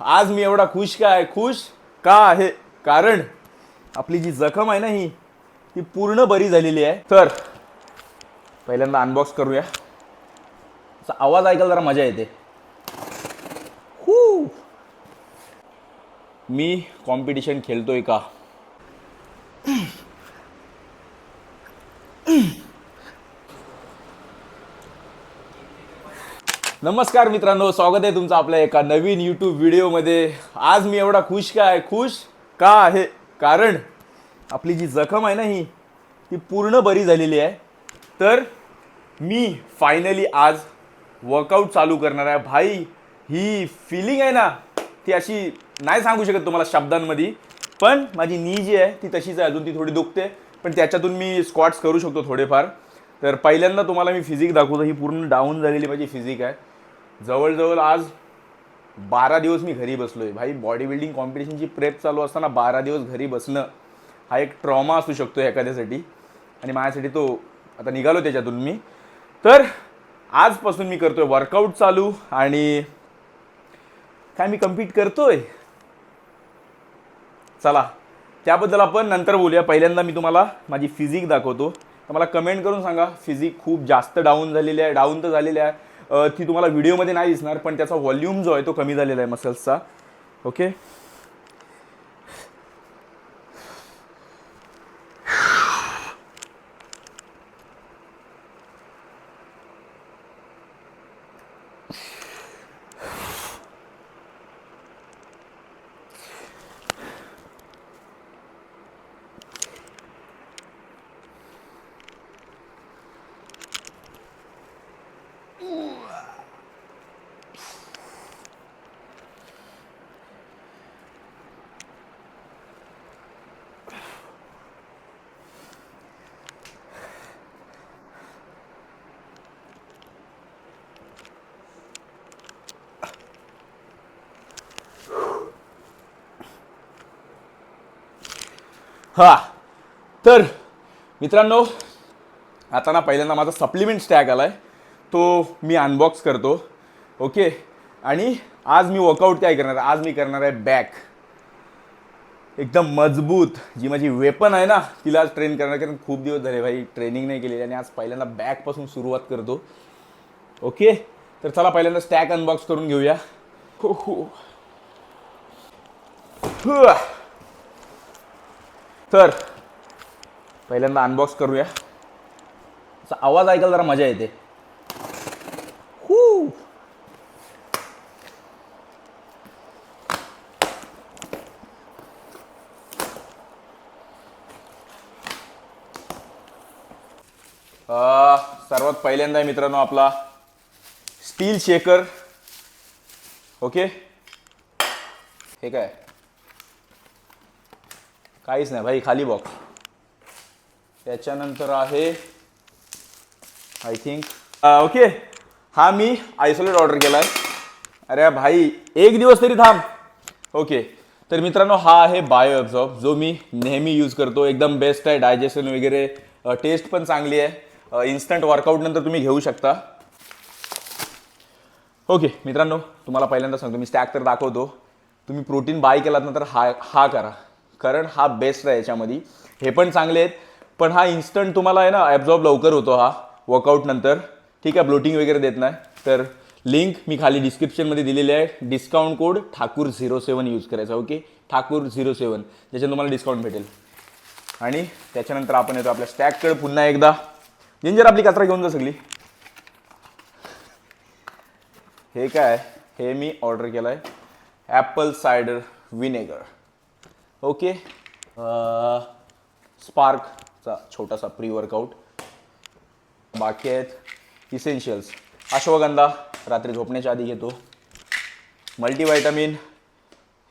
आज मी एवढा खुश का आहे कारण आपली जी जखम आहे ना ही ती पूर्ण बरी झालेली आहे. तर पहिल्यांदा अनबॉक्स करूया. आवाज ऐकायला जरा मजा येते. मी कॉम्पिटिशन खेळतोय का? नमस्कार मित्रांनो, स्वागत आहे तुमचं आपल्या एका नवीन यूट्यूब व्हिडिओमध्ये. आज मी एवढा खुश का आहे कारण आपली जी जखम आहे ना ही ती पूर्ण बरी झालेली आहे. तर मी फायनली आज वर्कआउट चालू करणार आहे. भाई, ही फिलिंग आहे ना ती अशी नाही सांगू शकत तुम्हाला शब्दांमध्ये. पण माझी नी जी आहे ती तशीच आहे, अजून ती थोडी दुखते, पण त्याच्यातून मी स्क्वॉट्स करू शकतो थोडेफार. तर पहिल्यांदा तुम्हाला मी फिजिक दाखवतो. ही पूर्ण डाऊन झालेली माझी फिजिक आहे. जवळजवळ आज 12 दिवस मी घरी बसलोय. भाई, बॉडी बिल्डिंग कॉम्पिटिशनची प्रेप चालू असताना 12 दिवस घरी बसणं हा एक ट्रॉमा असू शकतो एखाद्यासाठी, आणि माझ्यासाठी तो आता निघालो त्याच्यातून मी. तर आजपासून मी करतोय वर्कआउट चालू, आणि काय मी कम्पीट करतोय, चला त्याबद्दल आपण नंतर बोलूया. पहिल्यांदा मी तुम्हाला माझी फिजिक दाखवतो. तर मला कमेंट करून सांगा, फिजिक खूप जास्त डाऊन झालेली आहे. डाऊन तर झालेली आहे, ती तुम्हाला व्हिडिओमध्ये नाही दिसणार, पण त्याचा व्हॉल्यूम जो आहे तो कमी झालेला आहे मसल्सचा. ओके, हा. तर मित्रांनो, आता ना पहिल्यांदा माझा सप्लिमेंट स्टॅक आलाय, तो मी अनबॉक्स करतो. ओके, आणि आज मी वर्कआउट काय करणार आहे, आज मी करणार आहे बॅक. एकदम मजबूत जी माझी वेपन आहे ना तिला आज ट्रेन करणार, कारण खूप दिवस झाले भाई ट्रेनिंग नाही केली, आणि आज पहिल्यांदा बॅकपासून सुरुवात करतो. ओके, तर चला पहिल्यांदा स्टॅक अनबॉक्स करून घेऊया. तर पहिल्यांदा अनबॉक्स करूया. आवाज ऐकायला जरा मजा येते. सर्वात पहिल्यांदा मित्रांनो आपला स्टील शेकर. ओके, हे काय, काहीच नाही भाई, खाली बॉक्स. त्याच्यानंतर आहे आय थिंक ओके, हा मी आयसोलेट ऑर्डर केलाय. अरे भाई, एक दिवस तरी थांब. ओके, तर मित्रांनो हा आहे बायो ॲब्झॉर्ब, जो मी नेहमी यूज करतो. एकदम बेस्ट आहे, डायजेशन वगैरे, टेस्ट पण चांगली आहे. इन्स्टंट वर्कआउट नंतर तुम्ही घेऊ शकता. ओके मित्रांनो, तुम्हाला पहिल्यांदा सांगतो, मी स्टॅक तर दाखवतो. तुम्ही प्रोटीन बाय केलात ना तर हा करा, कारण हा बेस्ट आहे. याच्यामध्ये हे पण चांगले आहेत, पण हा इन्स्टंट तुम्हाला आहे ना ॲब्झॉर्ब लवकर होतो हा वर्कआउट नंतर. ठीक आहे, ब्लोटिंग वगैरे देत नाही. तर लिंक मी खाली डिस्क्रिप्शनमध्ये दिलेली आहे. डिस्काउंट कोड ठाकूर07 यूज करायचा. ओके, ठाकूर07, ज्याच्यात तुम्हाला डिस्काउंट भेटेल. आणि त्याच्यानंतर आपण येतो आपल्या स्टॅककडे पुन्हा एकदा. जिंजर, आपली कचरा घेऊन जा सगळी. हे काय, हे मी ऑर्डर केलं आहे ॲपल सायडर विनेगर. ओके, स्पार्कचा छोटासा प्री वर्कआउट. बाकी आहेत इसेन्शियल्स. अश्वगंधा रात्री झोपण्याच्या आधी घेतो. मल्टीव्हिटॅमिन,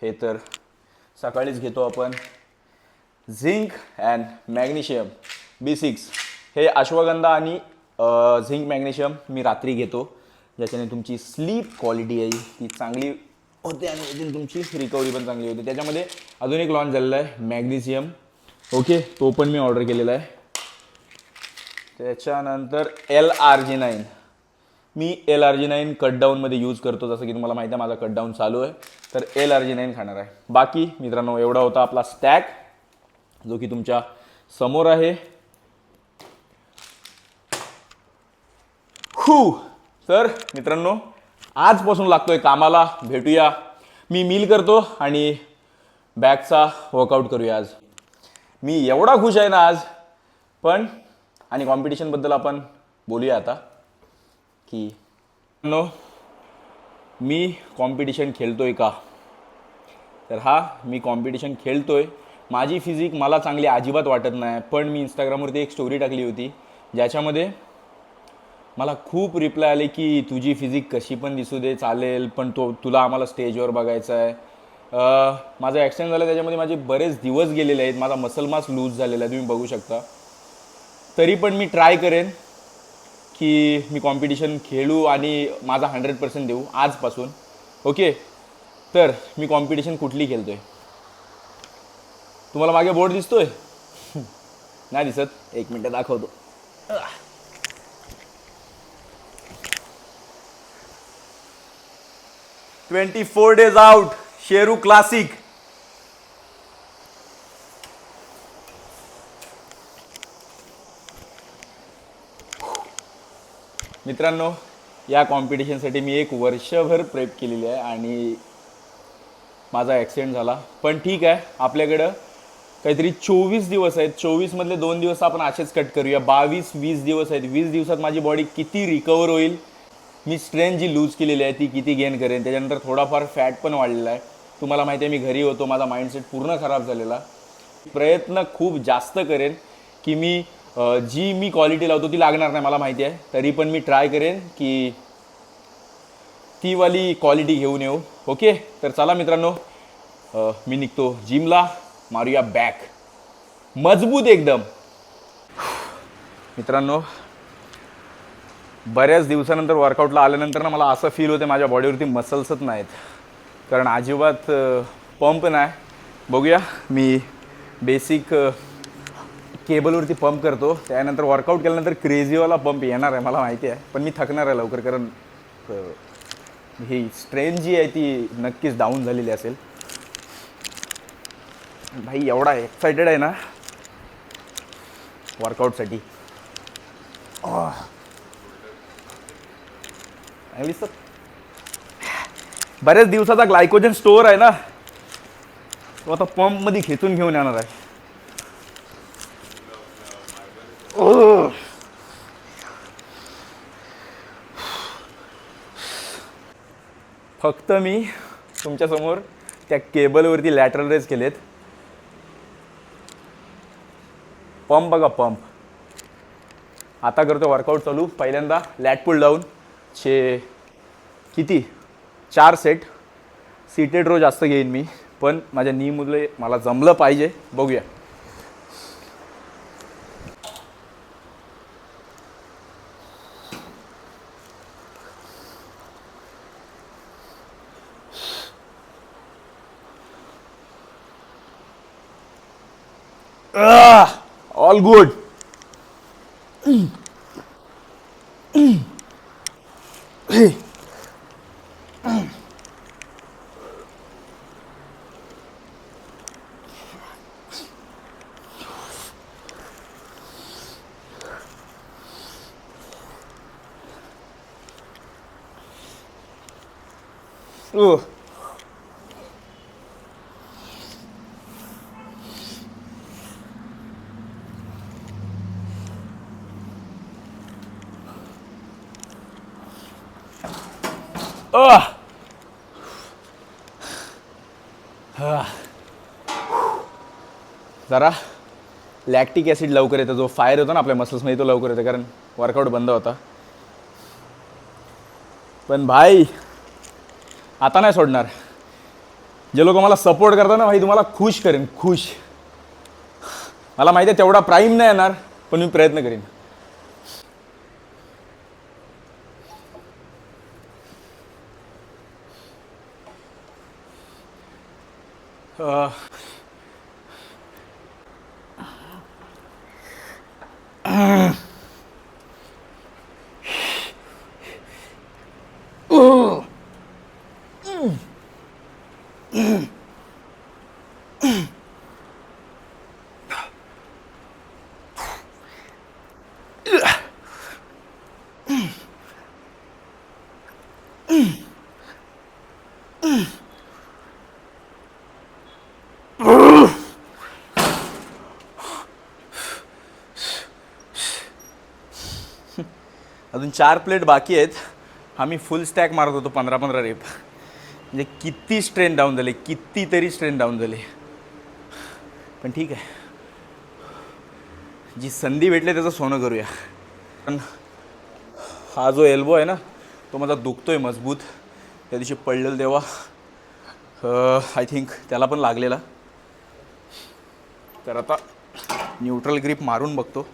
हे तर सकाळीच घेतो आपण. झिंक अँड मॅग्नेशियम B6, हे अश्वगंधा आणि झिंक मॅग्नेशियम मी रात्री घेतो, ज्याच्याने तुमची स्लीप क्वालिटी आहे ती चांगली होते, आणि अजून तुमची रिकव्हरी पण चांगली होते. त्याच्यामध्ये अजून एक लॉन्च झालेला आहे मॅग्नेशियम. ओके, तो पण मी ऑर्डर केलेला आहे. त्याच्यानंतर LRG9, मी LRG9 कटडाऊनमध्ये यूज करतो. जसं की तुम्हाला माहिती आहे माझा कटडाऊन चालू आहे, तर LRG9 खाणार आहे. बाकी मित्रांनो एवढा होता आपला स्टॅक, जो की तुमच्या समोर आहे. तर मित्रांनो आजपासून लागतोय कामाला. भेटूया, मी मील करतो आणि बॅकचा वर्कआउट करूया. आज मी एवढा खुश आहे ना आज. पण आणि कॉम्पिटिशनबद्दल आपण बोलूया आता, की नो मी कॉम्पिटिशन खेळतोय का. तर हा मी कॉम्पिटिशन खेळतोय. माझी फिजिक मला चांगली अजिबात वाटत नाही, पण मी इंस्टाग्रामवरती एक स्टोरी टाकली होती ज्याच्यामध्ये मला खूप रिप्लाय आले की तुझी फिजिक कशी पण दिसू दे चालेल, पण तुला आम्हाला स्टेजवर बघायचं आहे. माझं ॲक्सिडेंट झालं, त्याच्यामध्ये माझे बरेच दिवस गेलेले आहेत. माझा मसल मास लूज झालेला आहे, तुम्ही बघू शकता. तरी पण मी ट्राय करेन की मी कॉम्पिटिशन खेळू आणि माझा 100% देऊ आजपासून. ओके, तर मी कॉम्पिटिशन कुठली खेळतोय. तुम्हाला मागे बोर्ड दिसतोय नाही दिसत? 1 मिनिट दाखवतो. 24 days आउट शेरू क्लासिक. मित्रांनो या कॉम्पिटिशनसाठी मी 1 वर्षभर प्रेप केलेली आहे आणि माझा ॲक्सिडेंट झाला. पण ठीक आहे, आपल्याकडं काहीतरी 24 दिवस आहेत. 24 मधले 2 दिवस आपण असेच कट करूया. 22-20 दिवस आहेत. 20 दिवसात माझी बॉडी किती रिकवर होईल, मी स्ट्रेंथ जी लूज केलेली आहे ती किती गेन करेन. त्याच्यानंतर थोडाफार फॅट पण वाढलेला आहे. तुम्हाला माहिती आहे मी घरी होतो, माझा माइंडसेट पूर्ण खराब झालेला. प्रयत्न खूप जास्त करेन की जी मी क्वालिटी लावतो ती लागणार नाही मला माहिती आहे, तरी पण मी ट्राय करेन की ती वाली क्वालिटी घेऊन येऊ. ओके, तर चला मित्रांनो मी निघतो जिमला. मारूया बॅक मजबूत एकदम. मित्रांनो बऱ्याच दिवसानंतर वर्कआउटला आल्यानंतर ना मला असं फील होते माझ्या बॉडीवरती मसल्सच नाहीत, कारण अजिबात पंप नाही. बघूया, मी बेसिक केबलवरती पंप करतो, त्यानंतर वर्कआउट केल्यानंतर क्रेझीवाला पंप येणार आहे मला माहिती आहे. पण मी थकणार आहे लवकर, कारण ही स्ट्रेंथ जी आहे ती नक्कीच डाऊन झालेली असेल. भाई एवढा एक्सायटेड आहे ना वर्कआउटसाठी. बऱ्याच दिवसाचा ग्लायकोजन स्टोअर आहे ना, तो आता पंपमध्ये खेचून घेऊन येणार आहे. फक्त मी तुमच्यासमोर त्या केबलवरती लॅटरल रेज केलेत. पंप बघा, पंप. आता करतो वर्कआउट चालू. पहिल्यांदा लॅट पुल डाऊन किती 4 सेट. सीटेड रो जास्त घेईन मी, पण माझ्या नी मुले मला जमलं पाहिजे. बघूया. All good. जरा लॅक्टिक ॲसिड लवकर येतं, जो फायर होतो ना आपल्या मसल्समध्ये तो लवकर येतो, कारण वर्कआउट बंद होता. पण भाई आता नाही सोडणार. जे लोक मला सपोर्ट करतात ना भाई, तुम्हाला खुश करेन, खुश. मला माहिती आहे तेवढा प्राईम नाही येणार, पण मी प्रयत्न करीन. अजून 4 प्लेट बाकी आहेत. आम्ही फुल स्टॅक मारत होतो 15-15 रेप. म्हणजे किती स्ट्रेन डाऊन झाले, कितीतरी स्ट्रेन डाऊन झाले. पण ठीक आहे, जी संधी भेटली त्याचं सोनं करूया. पण हा जो एल्बो आहे ना तो माझा दुखतोय मजबूत. त्या दिवशी पडलेलं तेव्हा आय थिंक त्याला पण लागलेला. तर आता न्यूट्रल ग्रिप मारून बघतो.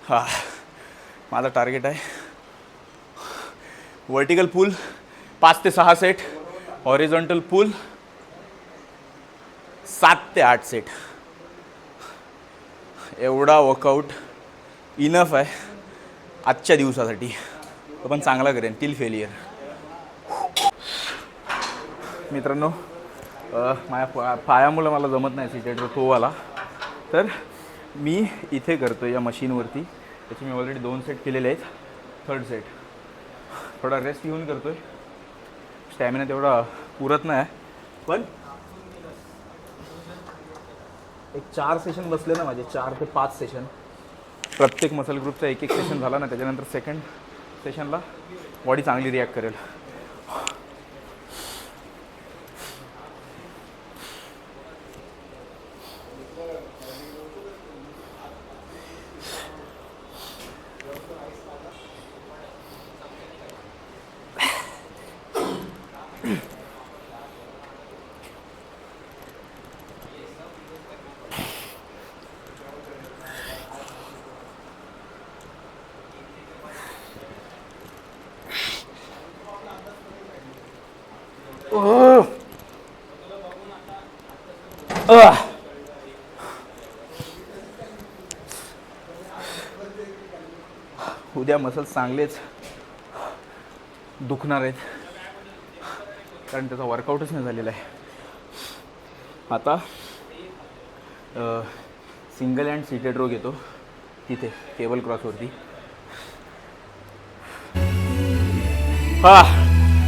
हा माझा टार्गेट आहे वर्टिकल पुल 5 ते 6 सेट, हॉरिझॉन्टल पुल 7 ते 8 सेट. एवढा वर्कआउट इनफ आहे आजच्या दिवसासाठी. तो पण चांगला करेन टिल फेलियर. मित्रांनो माझ्या पायामुळे मला जमत नाही सीटेटर तोवाला. तर मी इथे करतो या मशीनवरती. त्याचे मी ऑलरेडी 2 सेट केलेले आहेत. 3rd सेट थोडा रेस्ट घेऊन करतो आहे. स्टॅमिना तेवढा पुरत नाही पण एक 4 सेशन बसले ना माझे, 4 ते 5 सेशन. प्रत्येक मसल ग्रुपचा एक सेशन झाला ना त्याच्यानंतर सेकंड सेशनला बॉडी चांगली रिॲक्ट करेल. उद्या मसल चांगलेच दुखणार आहेत कारण त्याचा वर्कआउटच नाही झालेला आहे. आता सिंगल हँड सीटेड रो घेतो तिथे केबल क्रॉसवरती. हा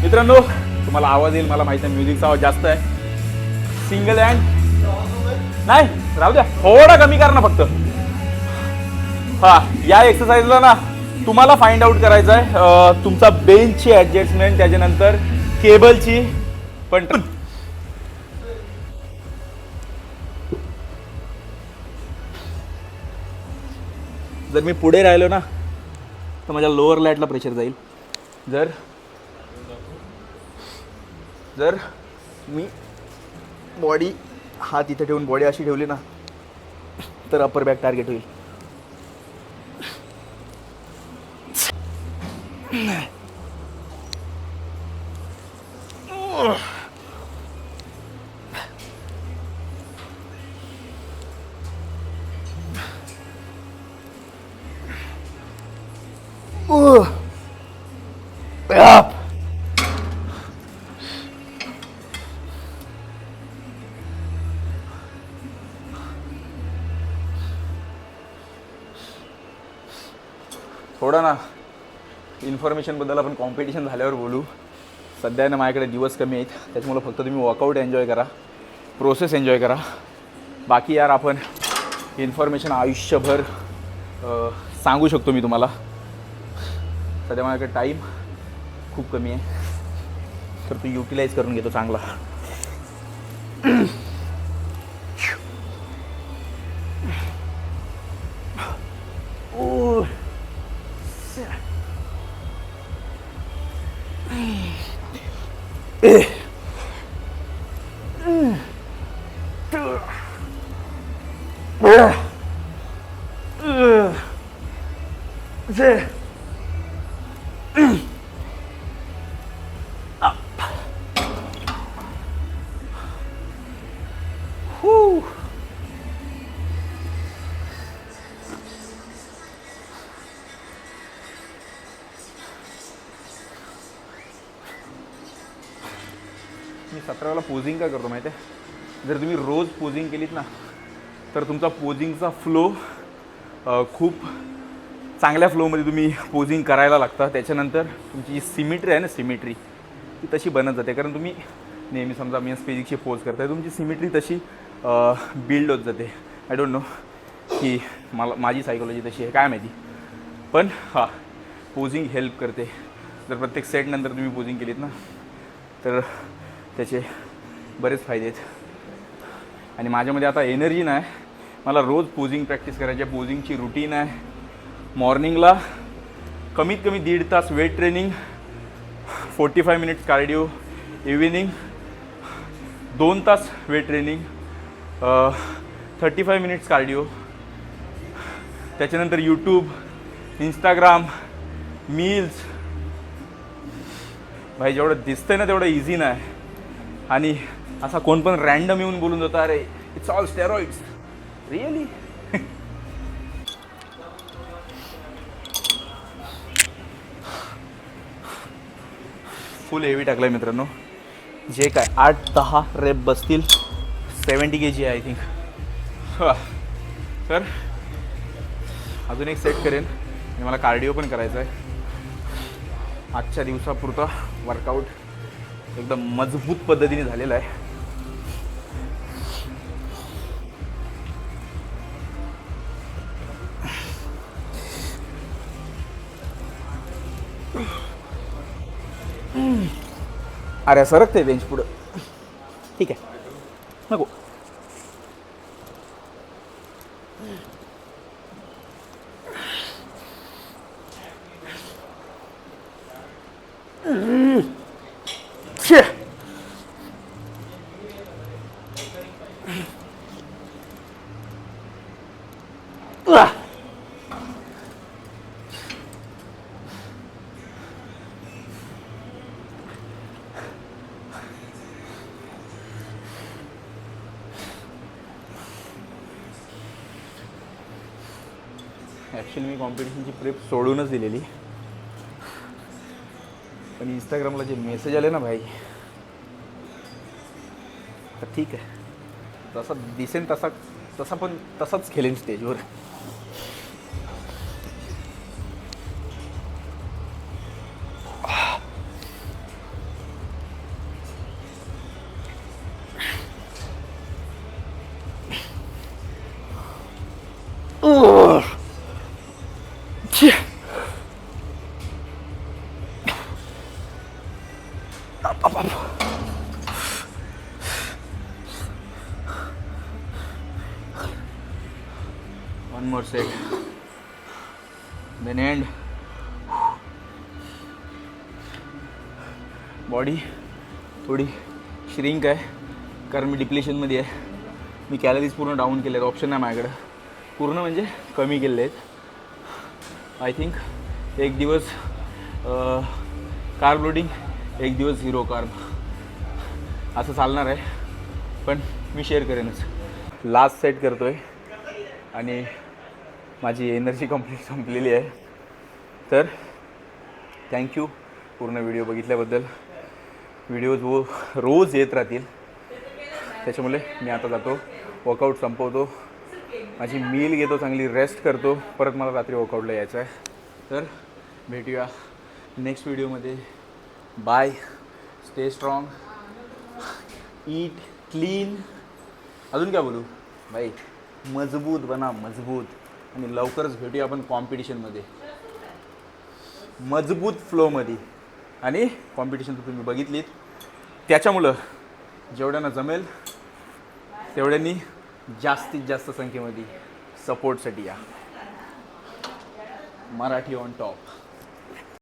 मित्रांनो तुम्हाला आवाज येईल मला माहिती आहे, म्युझिकचा आवाज जास्त आहे. सिंगल हँड नाही राहू द्या, थोडा कमी कर ना फक्त. हा या एक्सरसाइजला ना तुम्हाला फाइंड आउट करायचं आहे तुमचा बेंचची ॲडजस्टमेंट, त्याच्यानंतर केबलची पण. जर मी पुढे राहिलो ना तर माझ्या लोअर लॅटला प्रेशर जाईल. जर मी बॉडी हात इथे ठेवून बॉडी अशी ठेवली ना तर अपर बॅक टार्गेट होईल. थोडा ना इन्फॉर्मेशनबद्दल आपण कॉम्पिटिशन झाल्यावर बोलू. सध्या ना माझ्याकडे दिवस कमी आहेत, त्याच्यामुळे फक्त तुम्ही वर्कआउट एन्जॉय करा, प्रोसेस एन्जॉय करा. बाकी यार आपण इन्फॉर्मेशन आयुष्यभर सांगू शकतो मी तुम्हाला. सध्या माझ्याकडे टाईम खूप कमी आहे, तर तू युटिलाइज करून घेतो चांगला. मी 17 वेळा पोजिंग का करतो माहिती आहे? जर तुम्ही रोज पोजिंग केलीत ना, तर तुमचा पोजिंगचा फ्लो खूप चांगल्या फ्लोमध्ये तुम्ही पोजिंग करायला लागता. त्याच्यानंतर तुमची जी सिमेट्री आहे ना, सिमेट्री ती तशी बनत जाते. कारण तुम्ही नेहमी समजा मेन्स फिजिक्सची पोज करताय, तुमची सिमेट्री तशी बिल्ड होत जाते. आय डोंट नो की माझी सायकोलॉजी तशी आहे काय माहिती, पण हां, पोजिंग हेल्प करते. जर प्रत्येक सेटनंतर तुम्ही पोजिंग केलीत ना, तर त्याचे बरेच फायदे आहेत. आणि माझ्यामध्ये आता एनर्जी नाही, मला रोज पोजिंग प्रॅक्टिस करायची आहे. पोजिंगची रुटीन आहे. मॉर्निंगला कमीत कमी 1.5 तास weight training, 45 minutes cardio. Evening 2 तास वेट ट्रेनिंग, 35 मिनिट्स कार्डिओ. त्याच्यानंतर यूट्यूब, इंस्टाग्राम, मील्स. भाई जेवढं दिसतंय ना तेवढं इझी नाही. आणि असा कोण पण रँडम येऊन बोलून जातं, अरे it's all steroids. Really? Full heavy टाकलं आहे मित्रांनो. जे काय 8-10 रेप बसतील. 70 kg आहे आय थिंक. तर अजून एक सेट करेन आणि मला कार्डिओ पण करायचा आहे. आजच्या दिवसापुरता वर्कआउट एकदम मजबूत पद्धतीने झालेला आहे. अरे सरकते बेंच पुढं. ठीक आहे, नको. ॲक्च्युली मी कॉम्पिटिशनची प्रेप सोडूनच दिलेली, पण इंस्टाग्रामला जे मेसेज आले ना भाई, तर ठीक आहे, जसा दिसेन तसाच खेळेन स्टेजवर. One more set, then end. Body थोडी श्रिंक आहे कारण मी डिप्लेशनमध्ये आहे. मी कॅलरीज पूर्ण डाऊन केले आहेत. ऑप्शन नाही माझ्याकडं. पूर्ण म्हणजे कमी केले आहेत. आय थिंक एक दिवस कार्ब लोडिंग, एक दिवस झिरो कार्ब, असं चालणार आहे. पण मी शेअर करेनच. लास्ट सेट करतो आहे आणि माझी एनर्जी कंप्लीट संपलेली आहे. तर थँक्यू पूर्ण व्हिडिओ बघितल्याबद्दल. व्हिडिओज रोज येत राहतील, त्याच्यामुळे मी आता जातो, वर्कआउट संपवतो, माझी मील घेतो, चांगली रेस्ट करतो. परत मला रात्री वर्कआउटला यायचं आहे. तर भेटूया नेक्स्ट व्हिडिओमध्ये. बाय. स्टे स्ट्रॉंग, ईट क्लीन, अजून काय बोलू भाई, मजबूत बना मजबूत. आणि लवकरच भेटूया आपण कॉम्पिटिशनमध्ये, मजबूत फ्लोमध्ये. आणि कॉम्पिटिशन तर तुम्ही बघितलीत, त्याच्यामुळं जेवढ्यांना जमेल तेवढ्यांनी जास्तीत जास्त संख्येमध्ये सपोर्टसाठी या. Marathi on top.